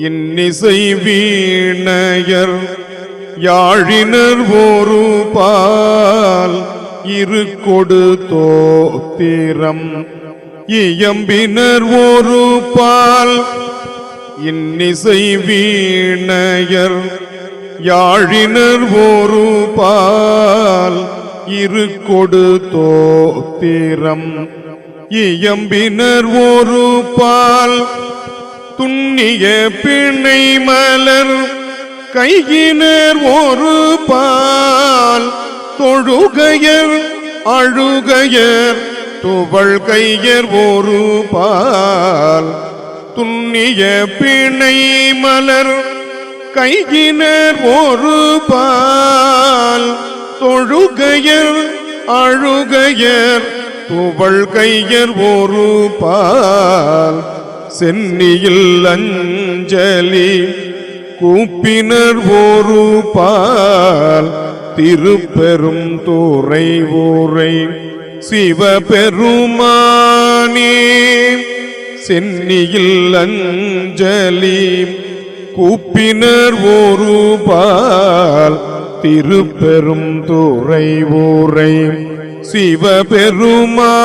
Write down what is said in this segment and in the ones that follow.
இன்னிசை வீணையர் யாழினர் ஒரு பால் இருக்கொடு தோத்திரம் இயம்பினர் ஒரு பால். இன்னிசை வீணையர் யாழினர் ஒரு பால் இருக்கொடு தோத்திரம் இயம்பினர் ஒரு பால். துண்ணிய பிணை மலர் கையினர் ஒரு பால் தொழுகையர் அழுகையர் துவள் கையர் ஒரு பால். துண்ணிய பிணை மலர் கையினர் ஒரு பால் தொழுகையர் அழுகையர் துவள் கையர் ஒரு பால். சென்னியில் அஞ்சலி கூப்பினர் ஒரு பால் திருப்பெரும் துறை ஊரை சிவபெருமானே. சென்னியில் அஞ்சலி கூப்பினர் ஒரு பால் திருப்பெரும் துறை ஊரை சிவபெருமானே.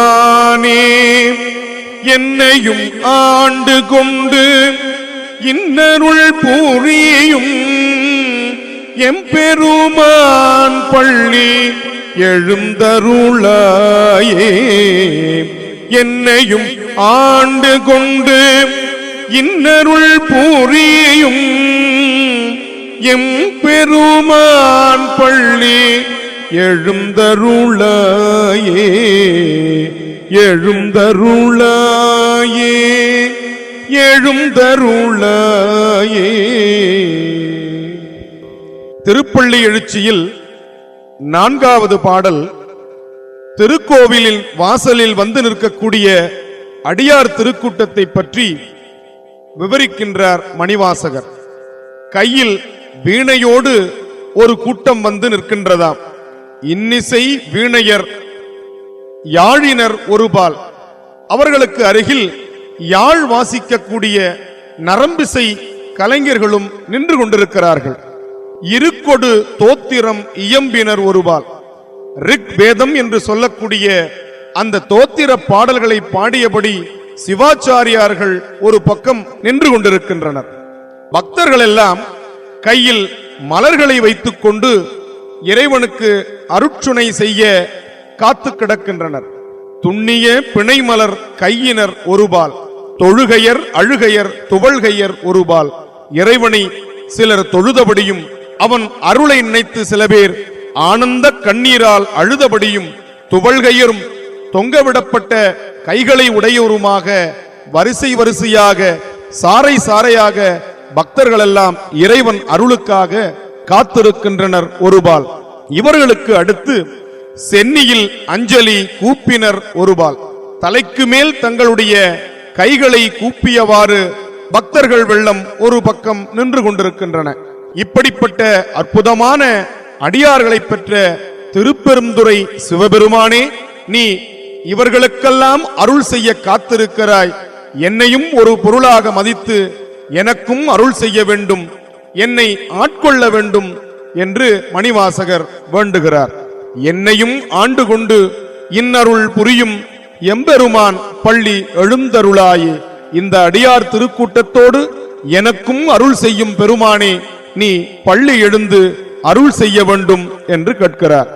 என்னையும் ஆண்டு கொண்டு இன்னருள் புரியும் எம்பெருமான் பள்ளி எழுந்தருளாயே. என்னையும் ஆண்டு கொண்டு இன்னருள் புரியும் எம்பெருமான் பள்ளி எழுந்தருளாயே எழுந்தருளாயே எழுந்தருளாயே. திருப்பள்ளி எழுச்சியில் 4வது பாடல் திருக்கோவிலின் வாசலில் வந்து நிற்கக்கூடிய அடியார் திருக்கூட்டத்தை பற்றி விவரிக்கின்றார் மணிவாசகர். கையில் வீணையோடு ஒரு கூட்டம் வந்து நிற்கின்றதாம். இன்னிசை வீணையர் யாழினர் ஒருபால். அவர்களுக்கு அருகில் யாழ் வாசிக்கக்கூடிய நரம்பிசை கலைஞர்களும் நின்று கொண்டிருக்கிறார்கள். இருக்கொடு தோத்திரம் இயம்பினர் ஒருபால். ரிக் வேதம் என்று சொல்லக்கூடிய அந்த தோத்திர பாடல்களை பாடியபடி சிவாச்சாரியார்கள் ஒரு பக்கம் நின்று கொண்டிருக்கின்றனர். பக்தர்கள் எல்லாம் கையில் மலர்களை வைத்துக் கொண்டு இறைவனுக்கு அருட்சுனை செய்ய காத்து கிடக்கின்றனர். துண்ணிய பிணைமலர் கையினர் ஒருபால் தொழுகையர் அழுகையர் துவள்கையர் ஒருபால். இறைவனை சிலர் தொழுதபடியும் அவன் அருளை நினைத்து சில பேர் ஆனந்த கண்ணீரால் அழுதபடியும் துவள்கையரும் தொங்கவிடப்பட்ட கைகளை உடையோருமாக வரிசை வரிசையாக சாறை சாறையாக பக்தர்கள் எல்லாம் இறைவன் அருளுக்காக காத்திருக்கின்றனர் ஒருபால். இவர்களுக்கு அடுத்து சென்னியில் அஞ்சலி கூப்பினர் ஒருபால். தலைக்கு மேல் தங்களுடைய கைகளை கூப்பியவாறு பக்தர்கள் வெள்ளம் ஒரு பக்கம் நின்று கொண்டிருக்கின்றன. இப்படிப்பட்ட அற்புதமான அடியார்களை பெற்ற திருப்பெருந்துறை சிவபெருமானே, நீ இவர்களுக்கெல்லாம் அருள் செய்ய காத்திருக்கிறாய். என்னையும் ஒரு பொருளாக மதித்து எனக்கும் அருள் செய்ய வேண்டும், என்னை ஆட்கொள்ள வேண்டும் என்று மணிவாசகர் வேண்டுகிறார். என்னையும் ஆண்டு கொண்டு இன்னருள் புரியும் எம்பெருமான் பள்ளி எழுந்தருளாயே. இந்த அடியார் திருக்கூட்டத்தோடு எனக்கும் அருள் செய்யும் பெருமானே, நீ பள்ளி எழுந்து அருள் செய்ய வேண்டும் என்று கேட்கிறார்.